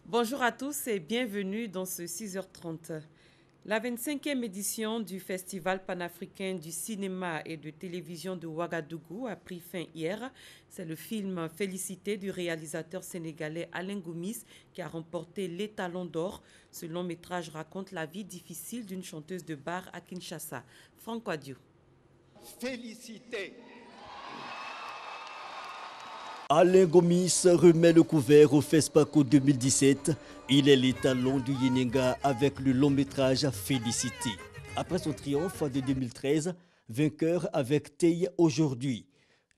Bonjour à tous et bienvenue dans ce 6h30. La 25e édition du Festival panafricain du cinéma et de télévision de Ouagadougou a pris fin hier. C'est le film Félicité du réalisateur sénégalais Alain Gomis qui a remporté l'Étalon d'or. Ce long métrage raconte la vie difficile d'une chanteuse de bar à Kinshasa. Franck Wadiou. Félicité. Alain Gomis remet le couvert au FESPACO 2017. Il est l'étalon du Yenenga avec le long métrage Félicité. Après son triomphe de 2013, vainqueur avec Tei aujourd'hui.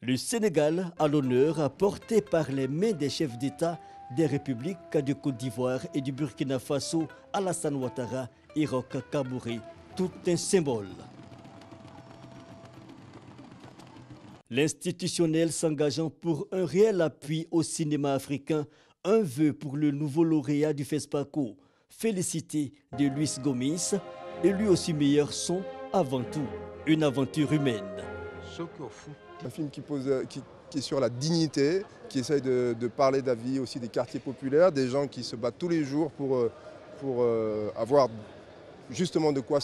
Le Sénégal a l'honneur porté par les mains des chefs d'État des républiques de Côte d'Ivoire et du Burkina Faso, Alassane Ouattara et Roch Kaboré. Tout un symbole. L'institutionnel s'engageant pour un réel appui au cinéma africain, un vœu pour le nouveau lauréat du FESPACO, Félicité de Luis Gomis, et lui aussi meilleur son, avant tout, une aventure humaine. Un film qui est sur la dignité, qui essaye de parler de la vie aussi des quartiers populaires, des gens qui se battent tous les jours pour avoir justement de quoi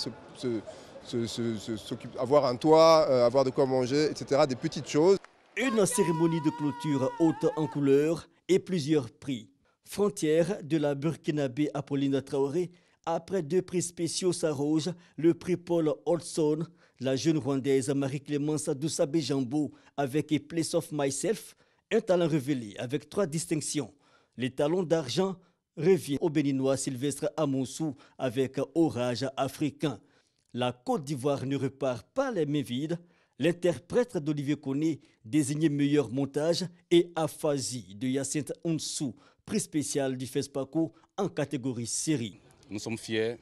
avoir un toit, avoir de quoi manger, etc. Des petites choses. Une cérémonie de clôture haute en couleurs et plusieurs prix. Frontière de la Burkinabé Apolline Traoré, après 2 prix spéciaux s'arroge le prix Paul Hodgson, la jeune Rwandaise Marie-Clémence Doussabé Jambo avec A Place of Myself, un talent révélé avec 3 distinctions. Les talons d'argent revient au Béninois Sylvestre Amonsou avec Orage africain. La Côte d'Ivoire ne repart pas les mains vides. L'interprète d'Olivier Koné, désigné meilleur montage, et Aphasie de Hyacinthe Onsou, prix spécial du FESPACO en catégorie série. Nous sommes fiers,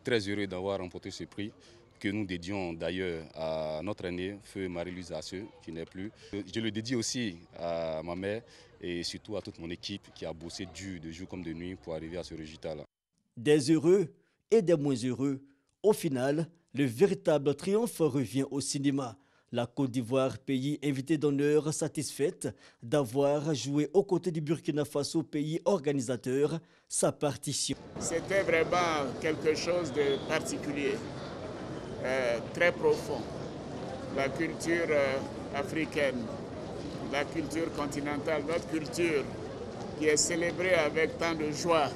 très heureux d'avoir remporté ce prix que nous dédions d'ailleurs à notre aînée, feu Marie-Louise Asseux, qui n'est plus. Je le dédie aussi à ma mère et surtout à toute mon équipe qui a bossé dur de jour comme de nuit pour arriver à ce résultat-là. Des heureux et des moins heureux. Au final, le véritable triomphe revient au cinéma. La Côte d'Ivoire, pays invité d'honneur, satisfaite d'avoir joué aux côtés du Burkina Faso, pays organisateur, sa partition. C'était vraiment quelque chose de particulier, très profond. La culture africaine, la culture continentale, notre culture qui est célébrée avec tant de joie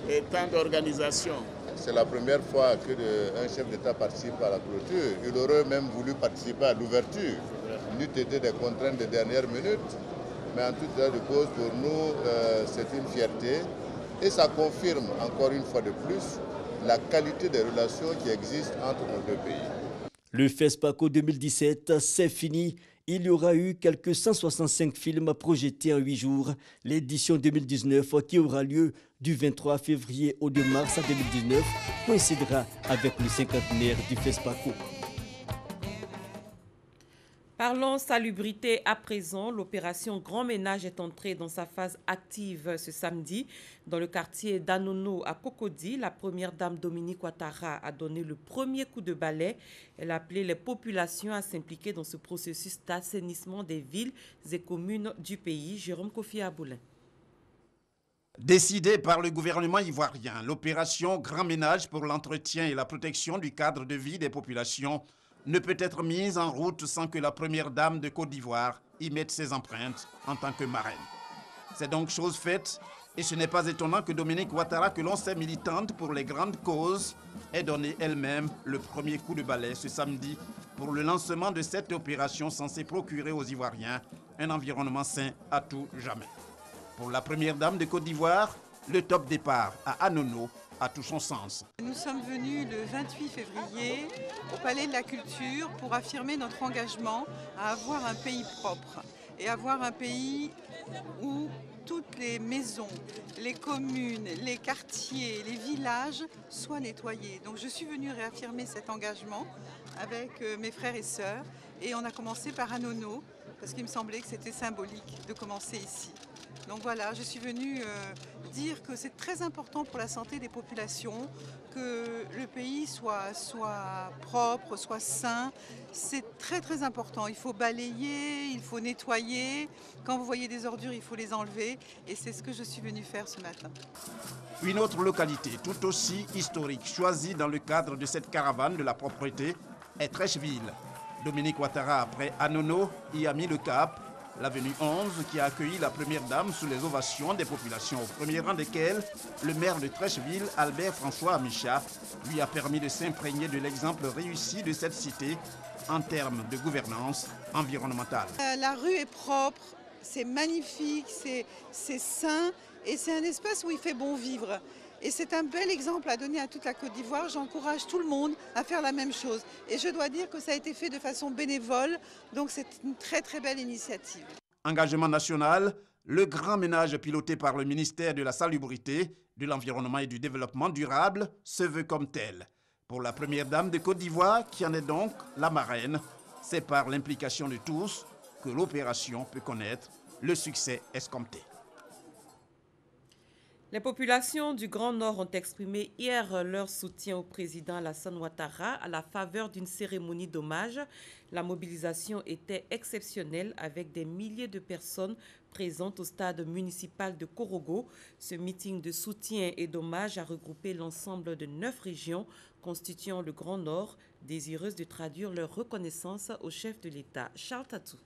et tant d'organisation. C'est la première fois qu'un chef d'État participe à la clôture. Il aurait même voulu participer à l'ouverture. N'eût été des contraintes de dernière minute. Mais en tout état de cause, pour nous, c'est une fierté. Et ça confirme encore une fois de plus la qualité des relations qui existent entre nos 2 pays. Le FESPACO 2017, c'est fini. Il y aura eu quelques 165 films projetés en 8 jours. L'édition 2019, qui aura lieu du 23 février au 2 mars 2019, coïncidera avec le 50e du FESPACO. Parlons salubrité à présent. L'opération Grand Ménage est entrée dans sa phase active ce samedi. Dans le quartier d'Anono à Cocody, la première dame Dominique Ouattara a donné le premier coup de balai. Elle a appelé les populations à s'impliquer dans ce processus d'assainissement des villes et communes du pays. Jérôme Kofi Aboulin. Décidée par le gouvernement ivoirien, l'opération Grand Ménage pour l'entretien et la protection du cadre de vie des populations ne peut être mise en route sans que la première dame de Côte d'Ivoire y mette ses empreintes en tant que marraine. C'est donc chose faite et ce n'est pas étonnant que Dominique Ouattara, que l'on sait militante pour les grandes causes, ait donné elle-même le premier coup de balai ce samedi pour le lancement de cette opération censée procurer aux Ivoiriens un environnement sain à tout jamais. Pour la première dame de Côte d'Ivoire, le top départ à Anono a tout son sens. Nous sommes venus le 28 février au Palais de la Culture pour affirmer notre engagement à avoir un pays propre et avoir un pays où toutes les maisons, les communes, les quartiers, les villages soient nettoyés. Donc je suis venue réaffirmer cet engagement avec mes frères et sœurs et on a commencé par Anono parce qu'il me semblait que c'était symbolique de commencer ici. Donc voilà, je suis venue dire que c'est très important pour la santé des populations que le pays soit propre, soit sain. C'est très très important. Il faut balayer, il faut nettoyer. Quand vous voyez des ordures, il faut les enlever. Et c'est ce que je suis venue faire ce matin. Une autre localité tout aussi historique choisie dans le cadre de cette caravane de la propreté est Treichville. Dominique Ouattara, après Anono, y a mis le cap. L'avenue 11 qui a accueilli la première dame sous les ovations des populations, au premier rang desquelles le maire de Treichville, Albert François Amicha, lui a permis de s'imprégner de l'exemple réussi de cette cité en termes de gouvernance environnementale. La rue est propre, c'est magnifique, c'est sain et c'est un espace où il fait bon vivre. Et c'est un bel exemple à donner à toute la Côte d'Ivoire. J'encourage tout le monde à faire la même chose. Et je dois dire que ça a été fait de façon bénévole, donc c'est une très très belle initiative. Engagement national, le grand ménage piloté par le ministère de la Salubrité, de l'Environnement et du Développement durable se veut comme tel. Pour la première dame de Côte d'Ivoire, qui en est donc la marraine, c'est par l'implication de tous que l'opération peut connaître le succès escompté. Les populations du Grand Nord ont exprimé hier leur soutien au président Alassane Ouattara à la faveur d'une cérémonie d'hommage. La mobilisation était exceptionnelle avec des milliers de personnes présentes au stade municipal de Korogo. Ce meeting de soutien et d'hommage a regroupé l'ensemble de 9 régions constituant le Grand Nord, désireuses de traduire leur reconnaissance au chef de l'État, Charles Tatou.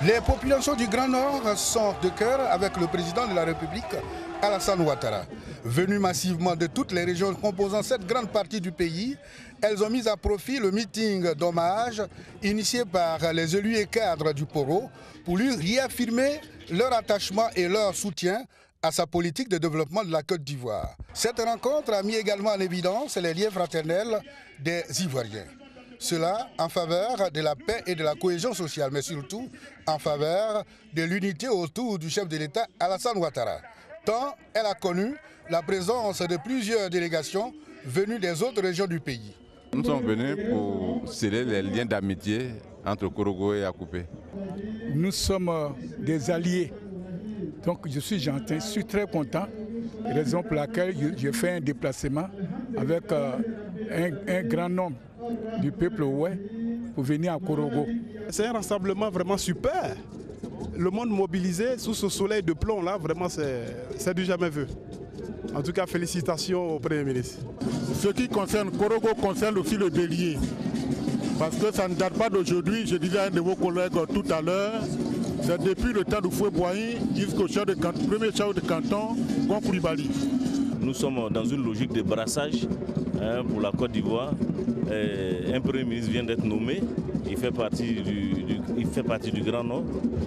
Les populations du Grand Nord sont de cœur avec le président de la République, Alassane Ouattara. Venues massivement de toutes les régions composant cette grande partie du pays, elles ont mis à profit le meeting d'hommage initié par les élus et cadres du Poro pour lui réaffirmer leur attachement et leur soutien à sa politique de développement de la Côte d'Ivoire. Cette rencontre a mis également en évidence les liens fraternels des Ivoiriens. Cela en faveur de la paix et de la cohésion sociale, mais surtout en faveur de l'unité autour du chef de l'État Alassane Ouattara. Tant elle a connu la présence de plusieurs délégations venues des autres régions du pays. Nous sommes venus pour sceller les liens d'amitié entre Korogo et Akupé. Nous sommes des alliés, donc je suis gentil, je suis très content, raison pour laquelle je fais un déplacement avec un grand nombre du peuple ouai pour venir à Korogo. C'est un rassemblement vraiment super. Le monde mobilisé sous ce soleil de plomb là, vraiment c'est du jamais vu. En tout cas, félicitations au Premier ministre. Ce qui concerne Korogo concerne aussi le bélier. Parce que ça ne date pas d'aujourd'hui, je disais à un de vos collègues tout à l'heure, c'est depuis le temps de Fouet-Boigny jusqu'au premier chef de canton, Gon Coulibaly. Nous sommes dans une logique de brassage pour la Côte d'Ivoire. Un Premier ministre vient d'être nommé, il fait partie du Grand Nord.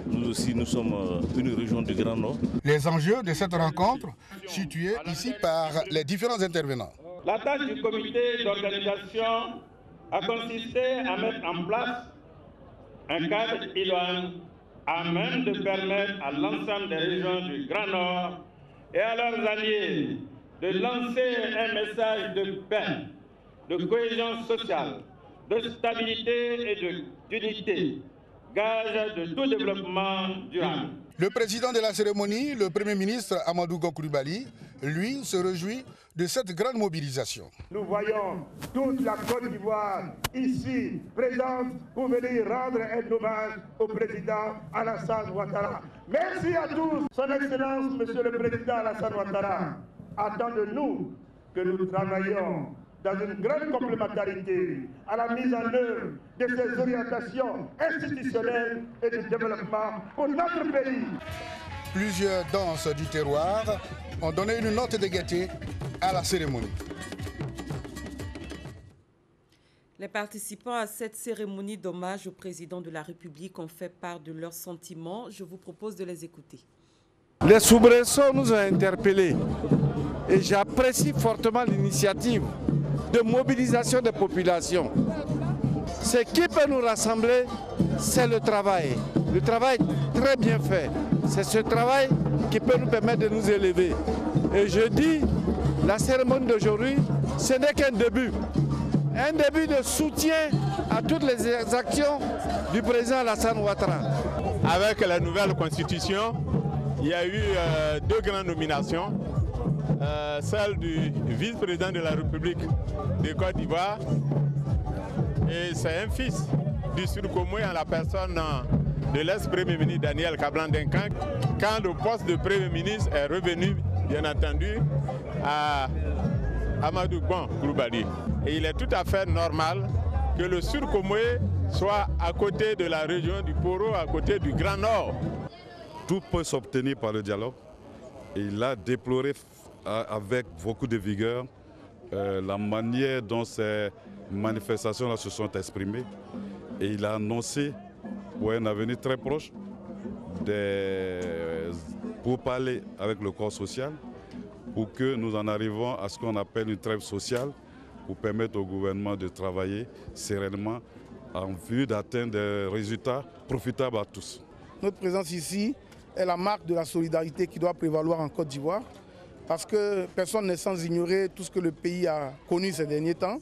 Nous aussi, nous sommes une région du Grand Nord. Les enjeux de cette rencontre, situés ici par les différents intervenants. La tâche du comité d'organisation a consisté à mettre en place un cadre idoine à même de permettre à l'ensemble des régions du Grand Nord et à leurs alliés de lancer un message de paix, de cohésion sociale, de stabilité et d'unité, gage de tout développement durable. Le président de la cérémonie, le Premier ministre Amadou Gon Coulibaly, lui, se réjouit de cette grande mobilisation. Nous voyons toute la Côte d'Ivoire ici présente pour venir rendre un hommage au président Alassane Ouattara. Merci à tous. Son Excellence, Monsieur le Président Alassane Ouattara, attend de nous que nous travaillions dans une grande complémentarité à la mise en œuvre de ces orientations institutionnelles et de développement pour notre pays. Plusieurs danses du terroir ont donné une note de gaieté à la cérémonie. Les participants à cette cérémonie d'hommage au président de la République ont fait part de leurs sentiments. Je vous propose de les écouter. Les soubresauts nous ont interpellés et j'apprécie fortement l'initiative de mobilisation des populations. Ce qui peut nous rassembler, c'est le travail. Le travail très bien fait. C'est ce travail qui peut nous permettre de nous élever. Et je dis, la cérémonie d'aujourd'hui, ce n'est qu'un début. Un début de soutien à toutes les actions du président Alassane Ouattara. avec la nouvelle constitution, il y a eu deux grandes nominations. Celle du vice-président de la République de Côte d'Ivoire, et c'est un fils du Surcomoé en la personne de l'ex-premier ministre Daniel Kablan-Denkan, quand le poste de premier ministre est revenu, bien entendu, à Amadou Gon Coulibaly. Et il est tout à fait normal que le Surcomoé soit à côté de la région du Poro, à côté du Grand Nord. Tout peut s'obtenir par le dialogue. Et il a déploré avec beaucoup de vigueur la manière dont ces manifestations-là se sont exprimées. Et il a annoncé pour un avenir très proche pour parler avec le corps social pour que nous en arrivons à ce qu'on appelle une trêve sociale pour permettre au gouvernement de travailler sereinement en vue d'atteindre des résultats profitables à tous. Notre présence ici est la marque de la solidarité qui doit prévaloir en Côte d'Ivoire parce que personne n'est sans ignorer tout ce que le pays a connu ces derniers temps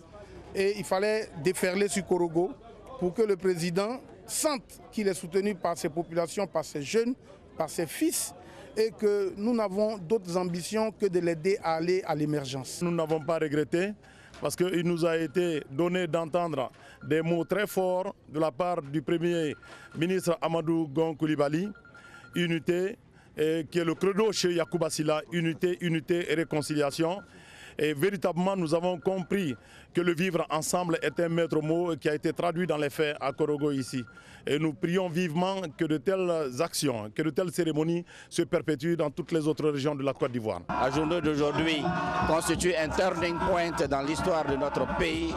et il fallait déferler sur Korogo pour que le président sente qu'il est soutenu par ses populations, par ses jeunes, par ses fils et que nous n'avons d'autres ambitions que de l'aider à aller à l'émergence. Nous n'avons pas regretté parce qu'il nous a été donné d'entendre des mots très forts de la part du Premier ministre Amadou Gon Coulibaly, unité, qui est le credo chez Yacouba Sylla, unité, unité et réconciliation. Et véritablement, nous avons compris que le vivre ensemble est un maître mot qui a été traduit dans les faits à Korogo ici. Et nous prions vivement que de telles actions, que de telles cérémonies se perpétuent dans toutes les autres régions de la Côte d'Ivoire. La journée d'aujourd'hui constitue un turning point dans l'histoire de notre pays.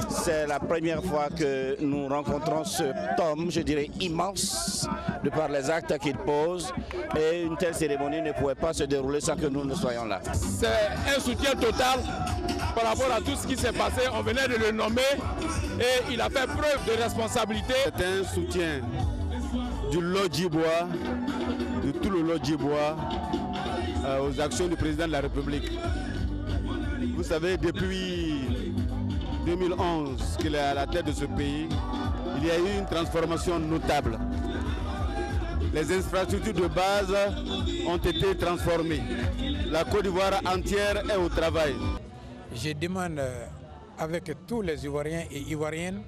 C'est la première fois que nous rencontrons cet homme, je dirais immense, de par les actes qu'il pose. Et une telle cérémonie ne pouvait pas se dérouler sans que nous ne soyons là. C'est un soutien total par rapport à tout ce qui s'est passé. On venait de le nommer et il a fait preuve de responsabilité. C'est un soutien du Lodjibois, de tout le Lodjibois aux actions du président de la République. Vous savez, depuis 2011 qu'il est à la tête de ce pays, il y a eu une transformation notable. Les infrastructures de base ont été transformées. La Côte d'Ivoire entière est au travail. Je demande avec tous les Ivoiriens et Ivoiriennes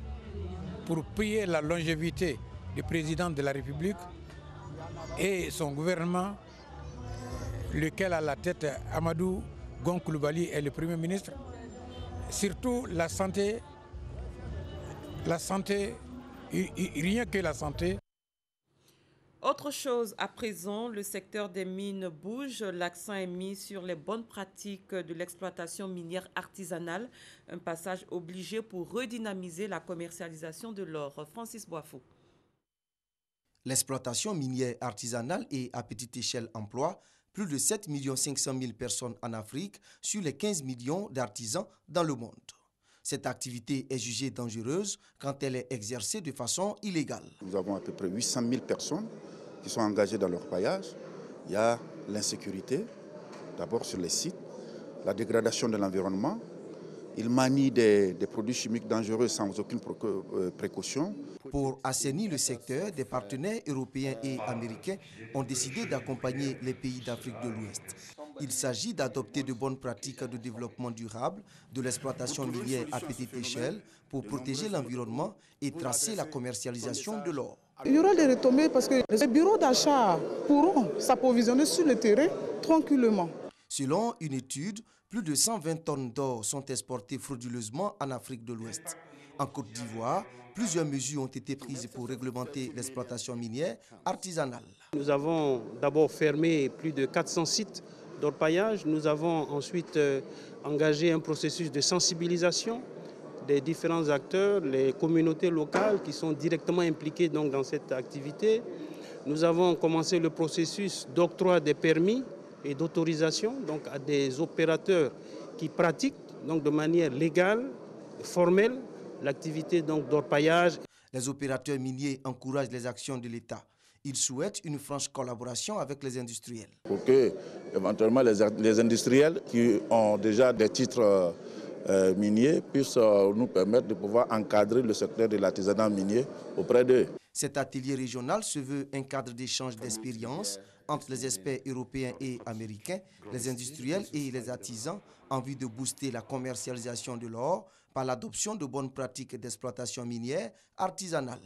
pour prier la longévité du président de la République et son gouvernement, lequel a la tête Amadou Gon Coulibaly est le Premier ministre. Surtout la santé, rien que la santé. Autre chose, à présent, le secteur des mines bouge. L'accent est mis sur les bonnes pratiques de l'exploitation minière artisanale, un passage obligé pour redynamiser la commercialisation de l'or. Francis Boifou. L'exploitation minière artisanale et à petite échelle emploie plus de 7 500 000 personnes en Afrique sur les 15 millions d'artisans dans le monde. Cette activité est jugée dangereuse quand elle est exercée de façon illégale. Nous avons à peu près 800 000 personnes qui sont engagées dans leur paillage. Il y a l'insécurité, d'abord sur les sites, la dégradation de l'environnement. Ils manient des produits chimiques dangereux sans aucune précaution. Pour assainir le secteur, des partenaires européens et américains ont décidé d'accompagner les pays d'Afrique de l'Ouest. Il s'agit d'adopter de bonnes pratiques de développement durable, de l'exploitation minière à petite échelle pour protéger l'environnement et tracer la commercialisation de l'or. Il y aura des retombées parce que les bureaux d'achat pourront s'approvisionner sur le terrain tranquillement. Selon une étude, plus de 120 tonnes d'or sont exportées frauduleusement en Afrique de l'Ouest. En Côte d'Ivoire, plusieurs mesures ont été prises pour réglementer l'exploitation minière artisanale. Nous avons d'abord fermé plus de 400 sites d'orpaillage. Nous avons ensuite engagé un processus de sensibilisation des différents acteurs, les communautés locales qui sont directement impliquées donc, dans cette activité. Nous avons commencé le processus d'octroi des permis et d'autorisation donc, à des opérateurs qui pratiquent donc, de manière légale, formelle, l'activité d'orpaillage. Les opérateurs miniers encouragent les actions de l'État. Ils souhaitent une franche collaboration avec les industriels. Pour que, éventuellement, les industriels qui ont déjà des titres miniers puissent nous permettre de pouvoir encadrer le secteur de l'artisanat minier auprès d'eux. Cet atelier régional se veut un cadre d'échange d'expériences entre les experts européens et américains, les industriels et les artisans en vue de booster la commercialisation de l'or par l'adoption de bonnes pratiques d'exploitation minière artisanale.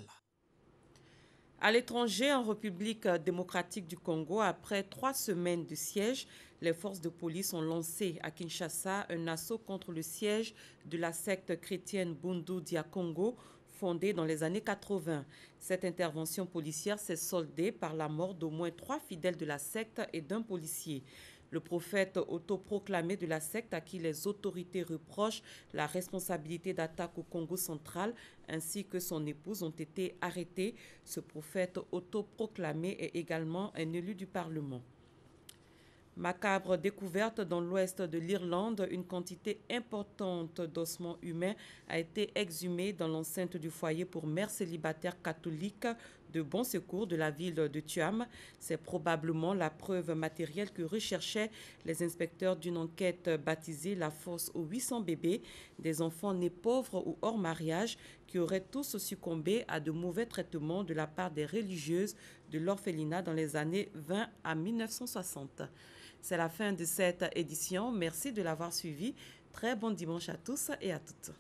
À l'étranger, en République démocratique du Congo, après 3 semaines de siège, les forces de police ont lancé à Kinshasa un assaut contre le siège de la secte chrétienne Bundu Dia Congo, fondée dans les années 80. Cette intervention policière s'est soldée par la mort d'au moins 3 fidèles de la secte et d'un policier. Le prophète autoproclamé de la secte à qui les autorités reprochent la responsabilité d'attaque au Congo central ainsi que son épouse ont été arrêtés. Ce prophète autoproclamé est également un élu du Parlement. Macabre découverte dans l'ouest de l'Irlande, une quantité importante d'ossements humains a été exhumée dans l'enceinte du foyer pour mères célibataires catholiques de Bon Secours de la ville de Tuam. C'est probablement la preuve matérielle que recherchaient les inspecteurs d'une enquête baptisée La Fosse aux 800 bébés, des enfants nés pauvres ou hors mariage qui auraient tous succombé à de mauvais traitements de la part des religieuses de l'orphelinat dans les années 20 à 1960. C'est la fin de cette édition. Merci de l'avoir suivi. Très bon dimanche à tous et à toutes.